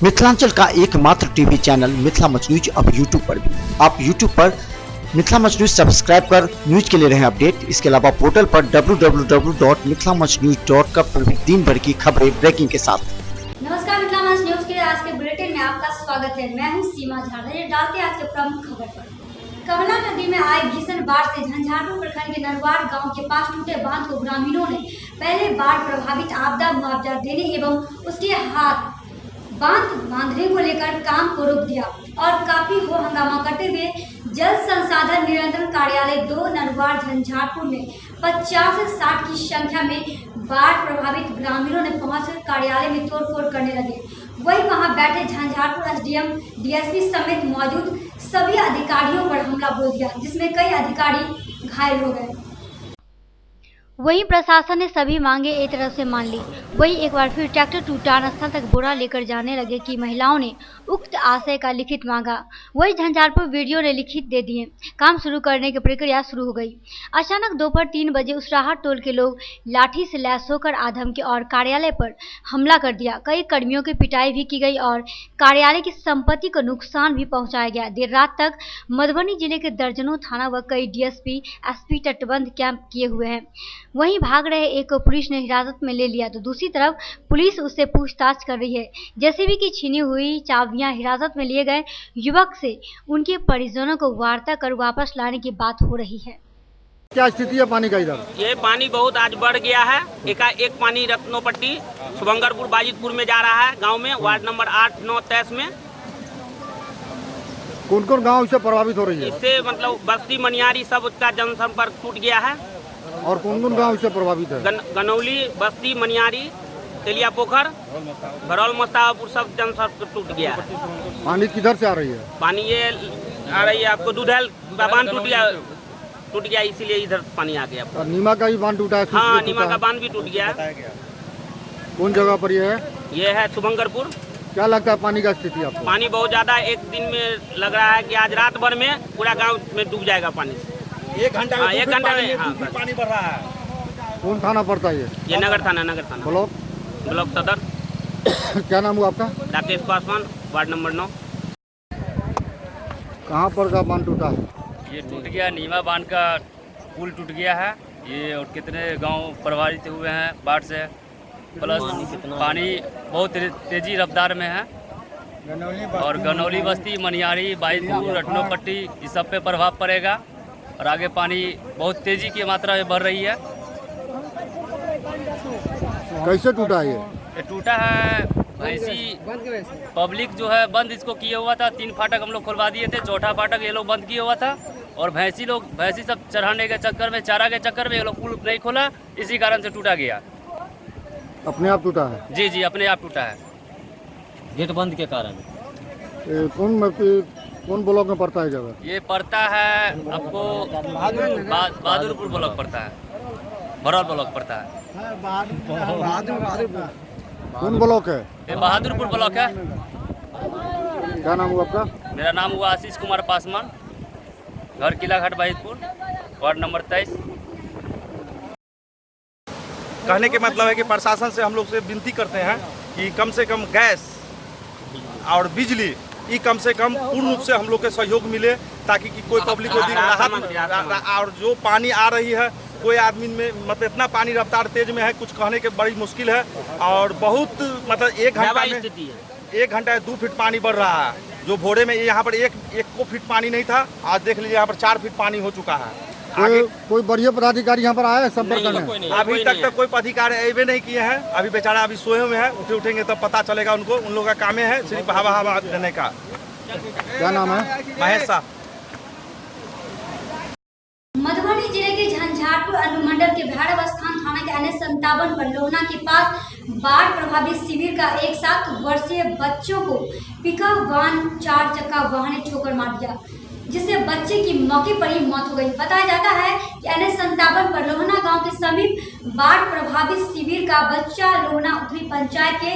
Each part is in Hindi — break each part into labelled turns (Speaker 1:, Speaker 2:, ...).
Speaker 1: मिथिलांचल का एकमात्र TV channel Mithila much news अब यूट्यूब पर भी। आप यूट्यूब पर मिथिला मच न्यूज सब्सक्राइब कर न्यूज के लिए रहे अपडेट। इसके अलावा पोर्टल पर www.mithilamachnews.com पर भी दिन भर की खबरें ब्रेकिंग के साथ।
Speaker 2: नमस्कार, मिथिला मच न्यूज के आज के बुलेटिन में आपका स्वागत है। मैं हूं सीमा झा। डालते हैं आज के प्रमुख खबर पर। कमला नदी में आए भीषण बाढ़ से झंझारपुर प्रखंड के नरवार गांव के पास टूटे बांध को ग्रामीणों ने पहले बाढ़ प्रभावित आपदा मुआवजा देने एवं उसके हाथ बांध बांधने को लेकर काम को रोक दिया और काफी हो हंगामा करते हुए जल संसाधन नियंत्रण कार्यालय 2 नरवार झंझारपुर में 50 से 60 की संख्या में बाढ़ प्रभावित ग्रामीणों ने पहुंचकर कार्यालय में तोड़फोड़ करने लगे। वहीं वहां बैठे झंझारपुर एसडीएम डीएसपी समेत मौजूद सभी अधिकारियों पर हमला बोल दिया, जिसमें कई अधिकारी घायल हो गए। वहीं प्रशासन ने सभी मांगे एक तरह से मान ली। वहीं एक बार फिर ट्रैक्टर टूटान स्थल तक बोरा लेकर जाने लगे कि महिलाओं ने उक्त आशय का लिखित मांगा। वहीं झंझारपुर वीडियो ने लिखित दे दिए। काम शुरू करने की प्रक्रिया शुरू हो गई। अचानक दोपहर 3 बजे उसराहा टोल के लोग लाठी से लैस होकर आधम के और कार्यालय पर हमला कर दिया। कई कर्मियों की पिटाई भी की गई और कार्यालय की संपत्ति को नुकसान भी पहुंचाया गया। देर रात तक मधुबनी जिले के दर्जनों थाना व कई डीएसपी एसपी तटबंध कैंप किए हुए हैं। वहीं भाग रहे एक को पुलिस ने हिरासत में ले लिया तो दूसरी तरफ पुलिस उससे पूछताछ कर रही है। जेसीबी की छीनी हुई चाबियां हिरासत में लिए गए युवक से उनके परिजनों को वार्ता कर वापस लाने की बात हो रही है।
Speaker 3: क्या स्थिति है पानी का इधर?
Speaker 4: ये पानी बहुत आज बढ़ गया है। एक पानी रत्नोपट्टी शुभंगरपुर बाजितपुर में जा रहा है गांव में, वार्ड नंबर 8, 9, 23 में।
Speaker 3: कौन कौन गांव इससे प्रभावित हो रही है?
Speaker 4: इससे मतलब बस्ती मनियारी सब उसका जनसंपर्क टूट गया है।
Speaker 3: और कौन कौन गांव इससे प्रभावित है?
Speaker 4: गनौली, बस्ती मनियारी, तेलिया पोखर, भरौल मस्तापुर सब जनसंपर्क टूट गया है।
Speaker 3: पानी किधर से आ रही है?
Speaker 4: पानी ये आ रही है आपको दूधल बांध टूट गया इसीलिए इधर पानी आ गया।
Speaker 3: और नीमा का भी बांध टूटा है?
Speaker 4: हाँ, नीमा का बांध भी टूट गया।
Speaker 3: कौन जगह पर ये है?
Speaker 4: ये है शुभंगरपुर।
Speaker 3: क्या लगता है पानी का स्थिति आपको?
Speaker 4: पानी बहुत ज्यादा, एक दिन में लग रहा है कि आज रात भर में पूरा गांव में डूब जाएगा पानी। एक घंटा में पानी बढ़ रहा है।
Speaker 3: कौन थाना पड़ता है
Speaker 4: ये? नगर थाना
Speaker 3: ब्लॉक
Speaker 4: सदर।
Speaker 3: क्या नाम हुआ आपका?
Speaker 4: Rakesh Paswan, ward number 9।
Speaker 3: कहाँ पर का बांध टूटा है?
Speaker 5: ये टूट गया, नीमा बांध का पुल टूट गया है ये। और कितने गांव प्रभावित हुए हैं बाढ़ से। प्लस पानी बहुत तेजी रफ्तार में है और गनौली बस्ती मनियारी बाजितपुर रत्नोपट्टी इस सब पे प्रभाव पड़ेगा। और आगे पानी बहुत तेजी की मात्रा में बढ़ रही है।
Speaker 3: कैसे टूटा है ये?
Speaker 5: टूटा है भैंसी पब्लिक जो है बंद इसको किए हुआ था। 3 फाटक हम लोग खुलवा दिए थे, चौथा फाटक ये लोग बंद किए हुआ था। और भैंसी सब चढ़ाने के चक्कर में, चारा के चक्कर में ये लोग पुल नहीं खोला, इसी कारण से टूटा गया।
Speaker 3: अपने आप टूटा है?
Speaker 5: जी, अपने आप टूटा है, गेट बंद के कारण।
Speaker 3: कौन ब्लॉक में पड़ता है जगह?
Speaker 5: ये पड़ता है आपको बहादुरपुर ब्लॉक पड़ता है, भरौल ब्लॉक पड़ता है।
Speaker 3: कौन ब्लॉक है?
Speaker 5: ये बहादुरपुर ब्लॉक है।
Speaker 3: क्या नाम हुआ आपका?
Speaker 5: मेरा नाम हुआ आशीष कुमार पासवान, घर किलाघाट बाजितपुर, वार्ड नंबर 23।
Speaker 6: कहने के मतलब है कि प्रशासन से हम लोग से विनती करते हैं कि कम से कम गैस और बिजली ये कम से कम पूर्ण रूप से हम लोग के सहयोग मिले, ताकि कि कोई पब्लिक को राहत। और जो पानी आ रही है कोई आदमी में मतलब इतना पानी रफ्तार तेज में है, कुछ कहने के बड़ी मुश्किल है। और बहुत मतलब 1 घंटा में 2 फीट पानी बढ़ रहा है। जो भोरे में यहाँ पर एक को फीट पानी नहीं था, आज देख लीजिए यहाँ पर 4 फीट पानी हो चुका है।
Speaker 3: कोई बढ़िया पदाधिकारी यहाँ पर आया है संपर्क करने?
Speaker 6: अभी तक तो कोई पदाधिकारी अबे नहीं किए हैं। अभी बेचारा अभी सोए हुए हैं, उठेंगे तब पता चलेगा उनको। उन लोगों का काम है सिर्फ हवा देने का।
Speaker 3: क्या नाम है?
Speaker 6: महेश साहब।
Speaker 2: मधुबनी जिले के झंझारपुर अनुमंडल के भैरव स्थान थाना के NH57 पर लोहना के पास बाढ़ प्रभावित शिविर का एक 7 वर्षीय बच्चों को पिकअप वाहन 4 चक्का वाहन ने ठोकर मार दिया, जिससे बच्चे की मौके पर ही मौत हो गई। बताया जाता है कि NH57 पर लोहना गांव के समीप बाढ़ प्रभावित शिविर का बच्चा लोहना उत्तरी पंचायत के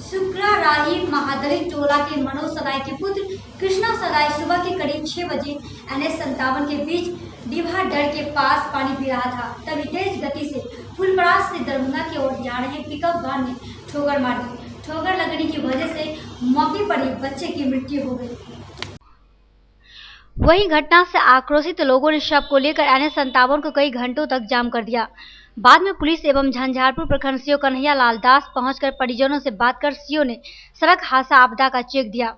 Speaker 2: शुक्राराही महादलित टोला के मनोज सदाई के पुत्र कृष्णा सदाई सुबह के करीब 6 बजे NH57 के बीच डिभाडर के पास पानी पी रहा था। तभी तेज गति से फुलपरास से दरभंगा की ओर जा रहे पिकअप वाहन ने ठोकर मार दी। ठोकर लगने की वजह से मौके पर ही बच्चे की मृत्यु हो गई। वहीं घटना से आक्रोशित लोगों ने शव को लेकर NH-57 को कई घंटों तक जाम कर दिया। बाद में पुलिस एवं झंझारपुर प्रखंड सीओ कन्हैया लाल दास पहुंचकर परिजनों से बात कर सीओ ने सड़क हादसा आपदा का चेक दिया।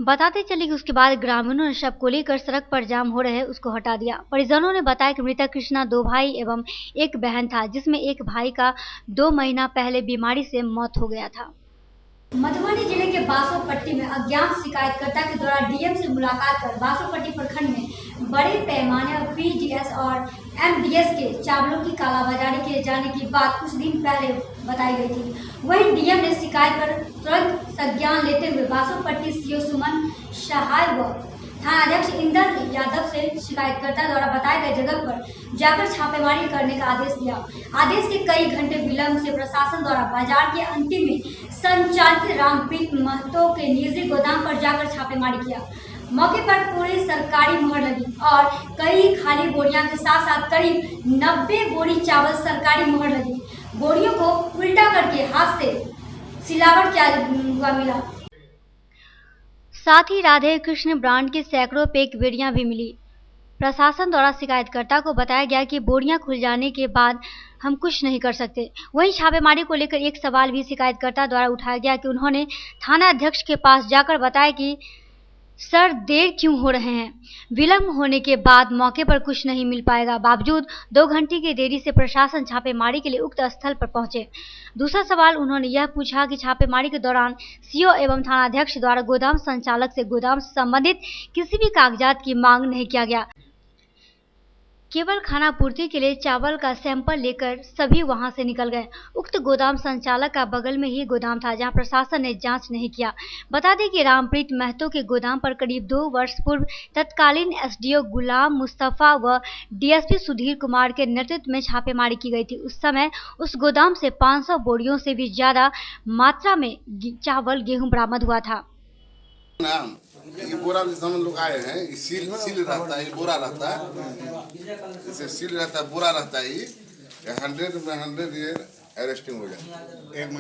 Speaker 2: बताते चले कि उसके बाद ग्रामीणों ने शव को लेकर सड़क पर जाम हो रहे उसको हटा दिया। परिजनों ने बताया कि मृतक कृष्णा 2 भाई एवं 1 बहन था, जिसमें एक भाई का 2 महीना पहले बीमारी से मौत हो गया था। मधुबनी जिले के बासोपट्टी में अज्ञात शिकायतकर्ता के द्वारा डीएम से मुलाकात कर बासोपट्टी प्रखंड में बड़े पैमाने पर पीडीएस और एमडीएस के चावलों की कालाबाजारी किए जाने की बात कुछ दिन पहले बताई गई थी। वहीं डीएम ने शिकायत पर तुरंत संज्ञान लेते हुए बासोपट्टी सीओ सुमन सहाय व थानाध्यक्ष इंदर यादव से शिकायतकर्ता द्वारा बताए गए जगह पर जाकर छापेमारी करने का आदेश दिया। आदेश के कई घंटे विलंब से प्रशासन द्वारा बाजार के अंतिम में संचालित रामप्रीत महतो के निजी गोदाम पर जाकर छापेमारी किया। मौके पर पूरी सरकारी मोहर लगी और कई खाली बोरियां के साथ साथ करीब 90 बोरी चावल सरकारी मोहर लगी। बोरियों को उल्टा करके हाथ से सिलावट किया हुआ मिला। साथ ही राधे कृष्ण ब्रांड की सैकड़ों पैक बेड़ियां भी मिली। प्रशासन द्वारा शिकायतकर्ता को बताया गया कि बोरियां खुल जाने के बाद हम कुछ नहीं कर सकते। वहीं छापेमारी को लेकर एक सवाल भी शिकायतकर्ता द्वारा उठाया गया कि उन्होंने थाना अध्यक्ष के पास जाकर बताया कि सर देर क्यों हो रहे हैं, विलंब होने के बाद मौके पर कुछ नहीं मिल पाएगा। बावजूद 2 घंटे की देरी से प्रशासन छापेमारी के लिए उक्त स्थल पर पहुंचे। दूसरा सवाल उन्होंने यह पूछा कि छापेमारी के दौरान सीओ एवं थानाध्यक्ष द्वारा गोदाम संचालक से गोदाम से संबंधित किसी भी कागजात की मांग नहीं किया गया। केवल खाना पूर्ति के लिए चावल का सैंपल लेकर सभी वहां से निकल गए। उक्त गोदाम संचालक का बगल में ही गोदाम था, जहां प्रशासन ने जांच नहीं किया। बता दें कि रामप्रीत महतो के गोदाम पर करीब 2 वर्ष पूर्व तत्कालीन एसडीओ गुलाम मुस्तफा व डीएसपी सुधीर कुमार के नेतृत्व में छापेमारी की गई थी। उस समय उस गोदाम से 500 बोरियों से भी ज्यादा मात्रा में चावल गेहूं बरामद हुआ था।
Speaker 7: ये बोरा जैसे हम लोग आए हैं, ये सील रहता है, ये बोरा रहता है, जैसे सील रहता है, बोरा रहता है, ये 100 में 100 ये अरेस्टिंग हो जाए।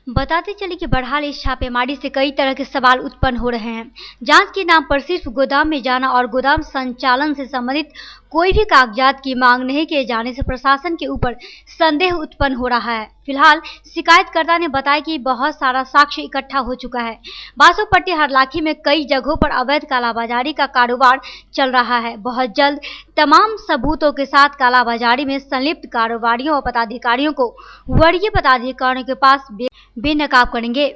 Speaker 2: बताते चले कि बहरहाल इस छापेमारी से कई तरह के सवाल उत्पन्न हो रहे हैं। जांच के नाम पर सिर्फ गोदाम में जाना और गोदाम संचालन से संबंधित कोई भी कागजात की मांग नहीं किए जाने से प्रशासन के ऊपर संदेह उत्पन्न हो रहा है। फिलहाल शिकायतकर्ता ने बताया कि बहुत सारा साक्ष्य इकट्ठा हो चुका है। बासोपट्टी हरलाखी में कई जगहों पर अवैध कालाबाजारी का कारोबार चल रहा है। बहुत जल्द तमाम सबूतों के साथ कालाबाजारी में संलिप्त कारोबारियों और पदाधिकारियों को वरीय पदाधिकारियों के पास बेनकाब करेंगे।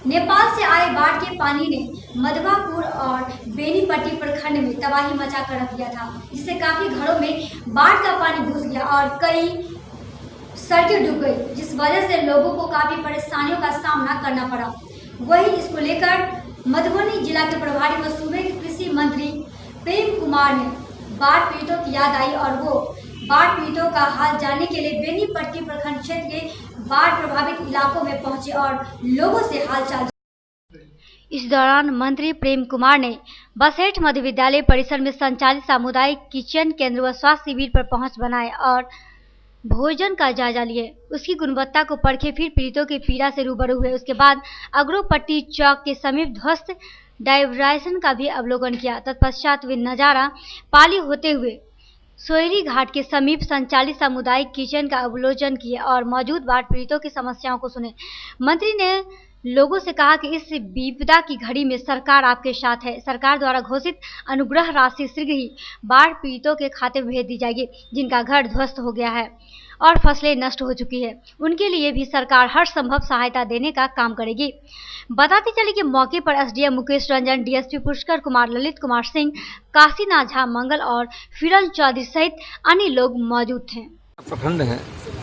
Speaker 2: नेपाल से आए बाढ़ के पानी ने मधवापुर और बेनीपट्टी प्रखंड में तबाही मचा कर रख दिया था, जिससे काफी घरों में बाढ़ का पानी घुस गया और कई सड़कें डूब गई, जिस वजह से लोगों को काफी परेशानियों का सामना करना पड़ा। वहीं इसको लेकर मधुबनी जिला के प्रभारी व सूबे के कृषि मंत्री प्रेम कुमार ने बाढ़ पीड़ितों की याद आई और वो बाढ़ पीड़ितों का हाल जानने के लिए बेनीपट्टी प्रखंड क्षेत्र के बाढ़ प्रभावित इलाकों में पहुंचे और लोगों से हालचाल। इस दौरान मंत्री प्रेम कुमार ने बसेठ मध्य विद्यालय परिसर में संचालित सामुदायिक किचन केंद्र व स्वास्थ्य शिविर पर पहुंच बनाए और भोजन का जायजा लिए। उसकी गुणवत्ता को परखे, फिर पीड़ितों की पीड़ा से रूबरू हुए। उसके बाद अग्रोपट्टी चौक के समीप ध्वस्त डाइवर्सन का भी अवलोकन किया। तत्पश्चात वे नजारा पाली होते हुए सोयरी घाट के समीप संचालित सामुदायिक किचन का अवलोकन किया और मौजूद बाढ़ पीड़ितों की समस्याओं को सुने। मंत्री ने लोगों से कहा कि इस विपदा की घड़ी में सरकार आपके साथ है। सरकार द्वारा घोषित अनुग्रह राशि शीघ्र ही बाढ़ पीड़ितों के खाते में भेज दी जाएगी, जिनका घर ध्वस्त हो गया है और फसलें नष्ट हो चुकी है। उनके लिए भी सरकार हर संभव सहायता देने का काम करेगी। बताते चले कि मौके पर एसडीएम मुकेश रंजन, डीएसपी पुष्कर कुमार, ललित कुमार सिंह, काशीनाथ झा, मंगल और फिरल चौधरी सहित अन्य लोग मौजूद थे।
Speaker 8: प्रखंड है,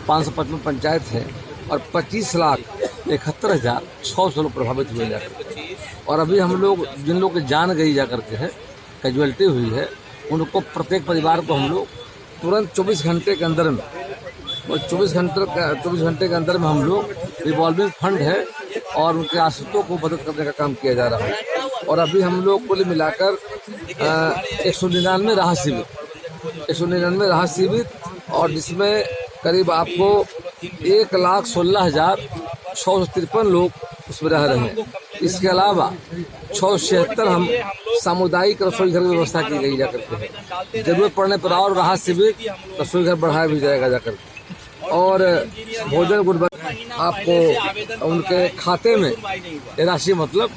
Speaker 8: 555 पंचायत है और 25,71,600 लोग प्रभावित हुए जाकर। और अभी हम लोग जिन लोग की जान गई जाकर के है, कैजुअलिटी हुई है, उनको प्रत्येक परिवार को हम लोग तुरंत 24 घंटे के अंदर में, और 24 घंटे के अंदर में हम लोग रिवॉल्विंग फंड है और उनके आश्रितों को मदद करने का काम किया जा रहा है। और अभी हम लोग कुल मिलाकर 199 राहत शिविर और जिसमें करीब आपको 1,16,653 लोग उसमें रह रहे हैं। इसके अलावा 676 हम सामुदायिक रसोई घर की व्यवस्था की गई जाकर के, जरूरत पड़ने पर और राहत शिविर रसोई घर बढ़ाया भी जाएगा जाकर के। और भोजन गुणवत्ता आपको उनके खाते में राशि मतलब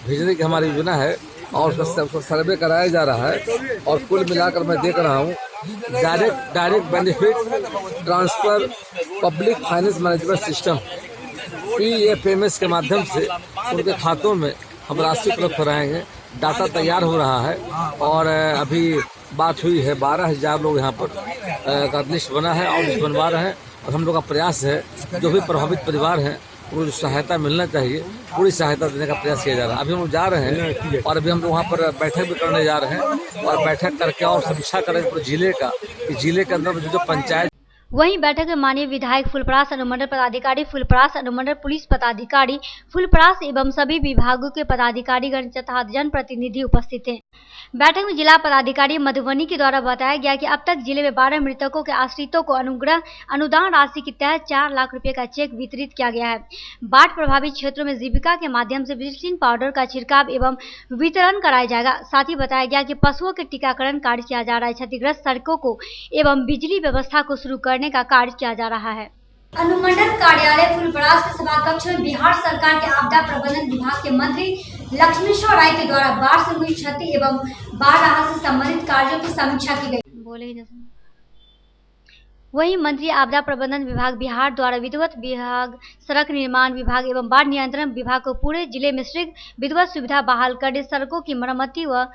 Speaker 8: भेजने की हमारी योजना है और उसका सर्वे कराया जा रहा है। और कुल मिलाकर मैं देख रहा हूँ direct benefit transfer public finance management system PFMS के माध्यम से उनके खातों में हम राशि उपलब्ध कराएंगे। डाटा तैयार हो रहा है और अभी बात हुई है 12,000 लोग यहाँ पर का लिस्ट बना है और लिस्ट बनवा रहे हैं। और हम लोग का प्रयास है जो भी प्रभावित परिवार हैं उनको जो सहायता मिलना चाहिए पूरी सहायता देने का प्रयास किया जा रहा है। अभी हम लोग जा रहे हैं और अभी हम लोग वहाँ पर बैठक भी करने जा रहे हैं और बैठक करके और समीक्षा करेंगे पूरे जिले का कि जिले के अंदर जो पंचायत।
Speaker 2: वहीं बैठक में माननीय विधायक फुलपरास अनुमंडल पदाधिकारी, फुलपरास अनुमंडल पुलिस पदाधिकारी, फुलपरास एवं सभी विभागों के पदाधिकारीगण तथा जनप्रतिनिधि उपस्थित थे। बैठक में जिला पदाधिकारी मधुबनी के द्वारा बताया गया कि अब तक जिले में 12 मृतकों के आश्रितों को अनुदान राशि के तहत 4 लाख रुपए का चेक वितरित किया गया है। बाढ़ प्रभावित क्षेत्रों में जीविका के माध्यम से ब्लीचिंग पाउडर का छिड़काव एवं वितरण कराया जाएगा। साथ ही बताया गया कि पशुओं के टीकाकरण कार्य किया जा रहा है। क्षतिग्रस्त सड़कों को एवं बिजली व्यवस्था को शुरू करने का कार्य किया जा रहा है। अनुमंडल कार्यालय फुलपरास के सभा कक्ष में बिहार सरकार के आपदा प्रबंधन विभाग के मंत्री लक्ष्मेश्वर राय के द्वारा बाढ़ से हुई क्षति एवं बाढ़ राहत से संबंधित कार्यों की समीक्षा की गई। वहीं मंत्री आपदा प्रबंधन विभाग बिहार द्वारा विद्युत विभाग, सड़क निर्माण विभाग एवं बाढ़ नियंत्रण विभाग को पूरे जिले में शीघ्र विद्युत सुविधा बहाल करने, सड़कों की मरम्मति व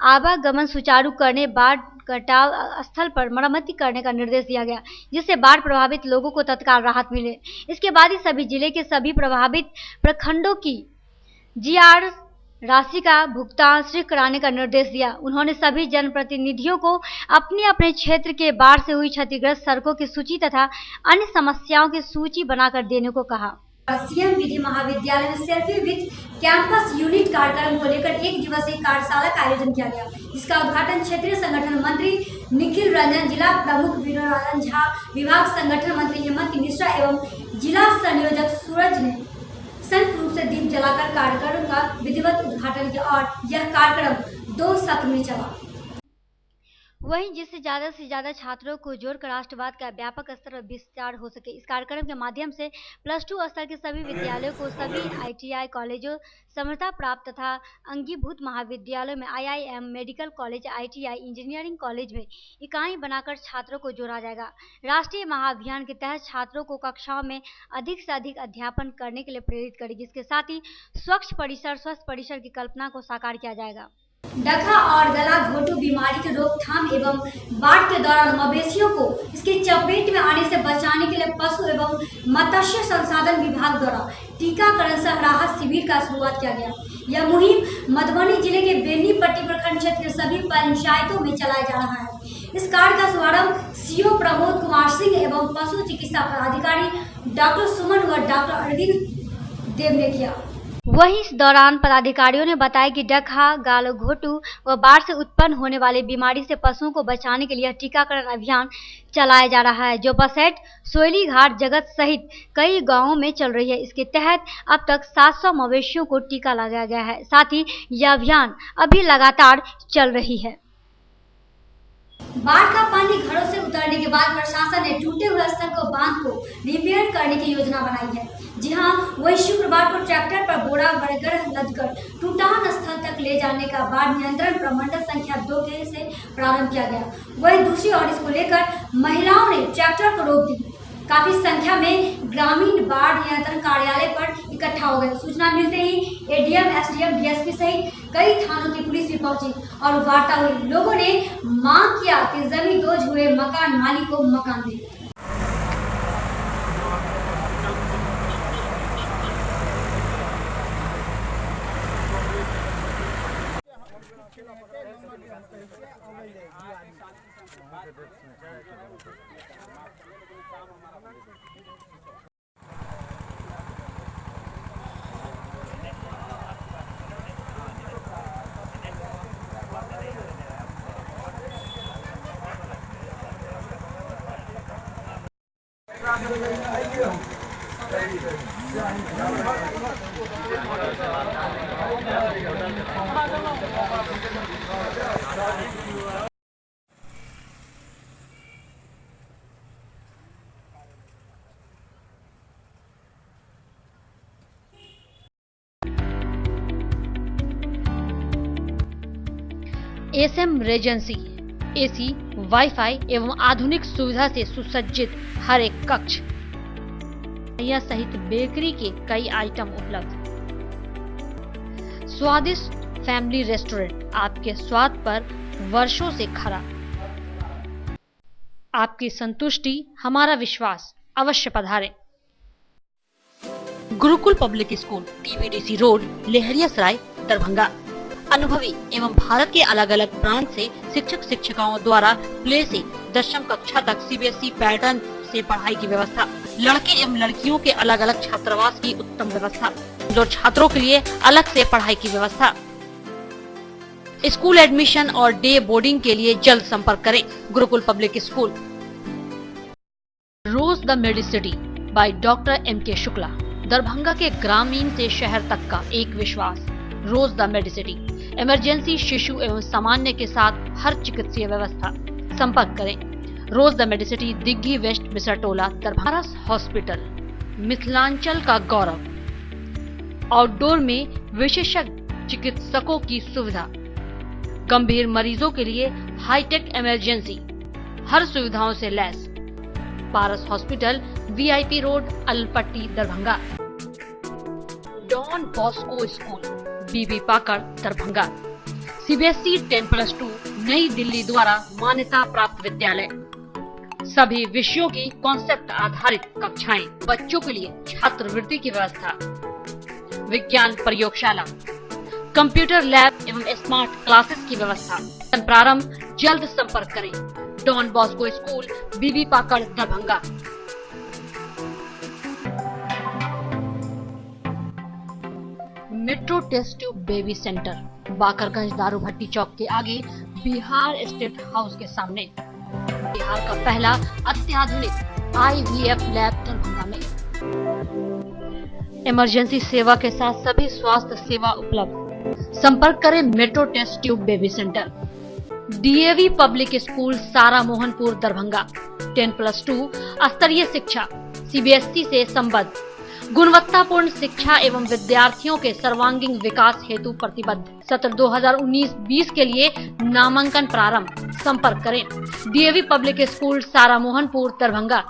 Speaker 2: आवागमन सुचारू करने, बाढ़ कटाव स्थल पर मरम्मति करने का निर्देश दिया गया, जिससे बाढ़ प्रभावित लोगों को तत्काल राहत मिले। इसके बाद ही सभी जिले के सभी प्रभावित प्रखंडों की GR राशि का भुगतान शीघ्र कराने का निर्देश दिया। उन्होंने सभी जनप्रतिनिधियों को अपने अपने क्षेत्र के बाढ़ से हुई क्षतिग्रस्त सड़कों की सूची तथा अन्य समस्याओं की सूची बनाकर देने को कहा। सीएम विधि महाविद्यालय में सेल्फी विद कैंपस यूनिट कार्यक्रम को लेकर 1 दिवसीय कार्यशाला का आयोजन किया गया, जिसका उद्घाटन क्षेत्रीय संगठन मंत्री निखिल रंजन, जिला प्रमुख विनोद झा, विभाग संगठन मंत्री हेमंत मिश्रा एवं जिला संयोजक सूरज ने संयुक्त रूप से दीप जलाकर कार्यक्रम का विधिवत उद्घाटन किया और यह कार्यक्रम 2 सत्र में चला। वहीं जिससे ज़्यादा से ज़्यादा छात्रों को जोड़कर राष्ट्रवाद का व्यापक स्तर पर विस्तार हो सके, इस कार्यक्रम के माध्यम से +2 स्तर के सभी विद्यालयों को सभी ITI कॉलेजों, समर्था प्राप्त तथा अंगीभूत महाविद्यालयों में IIM, medical college, ITI, engineering college में इकाई बनाकर छात्रों को जोड़ा जाएगा। राष्ट्रीय महाअभियान के तहत छात्रों को कक्षाओं में अधिक से अधिक अध्यापन करने के लिए प्रेरित करेगी। इसके साथ ही स्वच्छ परिसर, स्वस्थ परिसर की कल्पना को साकार किया जाएगा। डखा और गला घोटू बीमारी की रोकथाम एवं बाढ़ के दौरान मवेशियों को इसके चपेट में आने से बचाने के लिए पशु एवं मत्स्य संसाधन विभाग द्वारा टीकाकरण सह राहत शिविर का शुरुआत किया गया। यह मुहिम मधुबनी जिले के बेनीपट्टी प्रखंड क्षेत्र के सभी पंचायतों में चलाया जा रहा है। इस कार्य का शुभारंभ CO प्रमोद कुमार सिंह एवं पशु चिकित्सा पदाधिकारी डॉक्टर सुमन व डॉक्टर अरविंद देव ने किया। वहीं इस दौरान पदाधिकारियों ने बताया कि डकहा, गाल घोटू व बाढ़ से उत्पन्न होने वाली बीमारी से पशुओं को बचाने के लिए टीकाकरण अभियान चलाया जा रहा है, जो बसेट, सोयली घाट, जगत सहित कई गांवों में चल रही है। इसके तहत अब तक 700 मवेशियों को टीका लगाया गया है। साथ ही यह अभियान अभी लगातार चल रही है। बाढ़ का पानी घरों से उतरने के बाद प्रशासन ने टूटे हुए स्थल को बांध को रिपेयर करने की योजना बनाई है। जी हां, वही शुक्रवार को ट्रैक्टर पर बोरा बरगढ़ लदकर टूटान स्थल तक ले जाने का बाढ़ नियंत्रण प्रमंडल संख्या 2 से प्रारंभ किया गया। वही दूसरी ओर इसको लेकर महिलाओं ने ट्रैक्टर को रोक दी। काफी संख्या में ग्रामीण बाढ़ नियंत्रण कार्यालय पर इकट्ठा हो गए। सूचना मिलते ही ADM, SDM, DSP सहित कई थानों की पुलिस भी पहुंची और वार्ता हुई। लोगों ने मांग किया कि जमींदोज हुए मकान मालिक को मकान दे।
Speaker 9: एसएम रेजेंसी एसी, वाईफाई एवं आधुनिक सुविधा से सुसज्जित हर एक कक्ष यह सहित बेकरी के कई आइटम उपलब्ध। स्वादिष्ट फैमिली रेस्टोरेंट आपके स्वाद पर वर्षों से खरा। आपकी संतुष्टि हमारा विश्वास, अवश्य पधारें। Gurukul public school, TBDC road, Laheriasarai, Darbhanga. अनुभवी एवं भारत के अलग अलग प्रांत से शिक्षक शिक्षिकाओं द्वारा प्ले से 10वीं कक्षा तक सीबीएसई पैटर्न से पढ़ाई की व्यवस्था। लड़के एवं लड़कियों के अलग अलग छात्रावास की उत्तम व्यवस्था। जो छात्रों के लिए अलग से पढ़ाई की व्यवस्था। स्कूल एडमिशन और डे बोर्डिंग के लिए जल्द संपर्क करें। Gurukul public school. Rose the Medicity by doctor M K. Shukla. Darbhanga के ग्रामीण से शहर तक का एक विश्वास। रोज द मेडिसिटी। इमरजेंसी, शिशु एवं सामान्य के साथ हर चिकित्सीय व्यवस्था। संपर्क करें। Rose the Medicity, Digghi west, Misartola, Darbhanga. Hospital, Mithilanchal का गौरव। आउटडोर में विशेषज्ञ चिकित्सकों की सुविधा। गंभीर मरीजों के लिए हाईटेक इमरजेंसी, हर सुविधाओं से लैस। Paras hospital, VIP road, Alalpatti, Darbhanga. Don Bosco school, Bibi Pakar, Darbhanga. CBSE 10+2 New Delhi द्वारा मान्यता प्राप्त विद्यालय। सभी विषयों की कॉन्सेप्ट आधारित कक्षाएं। बच्चों के लिए छात्रवृत्ति की व्यवस्था। विज्ञान प्रयोगशाला, कंप्यूटर लैब एवं स्मार्ट क्लासेस की व्यवस्था। प्रारंभ, जल्द संपर्क करें। Don Bosco school, Bibi Pakar, Darbhanga. Metro test tube baby centre, Bakarganj, Daru Bhatti चौक के आगे, बिहार स्टेट हाउस के सामने। बिहार का पहला अत्याधुनिक IVF लैब दरभंगा में। इमरजेंसी सेवा के साथ सभी स्वास्थ्य सेवा उपलब्ध। संपर्क करें metro test tube baby centre. DAV public school, Sara Mohanpur, Darbhanga. 10+2 स्तरीय शिक्षा, सीबीएसई से संबद्ध। गुणवत्तापूर्ण शिक्षा एवं विद्यार्थियों के सर्वांगीण विकास हेतु प्रतिबद्ध। सत्र 2019-20 के लिए नामांकन प्रारंभ। संपर्क करें। DAV public school, Sara Mohanpur, Darbhanga.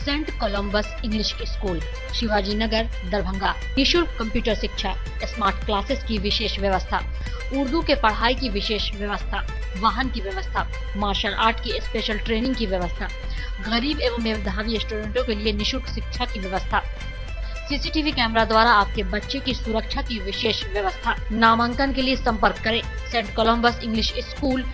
Speaker 9: Saint Columbus English school, Shivaji Nagar, Darbhanga. निःशुल्क कंप्यूटर शिक्षा, स्मार्ट क्लासेस की विशेष व्यवस्था। उर्दू के पढ़ाई की विशेष व्यवस्था। वाहन की व्यवस्था। मार्शल आर्ट की स्पेशल ट्रेनिंग की व्यवस्था। गरीब एवं मेधावी स्टूडेंटों के लिए निःशुल्क शिक्षा की व्यवस्था। सीसीटीवी कैमरा द्वारा आपके बच्चे की सुरक्षा की विशेष व्यवस्था। नामांकन के लिए संपर्क करें। Saint Columbus English school,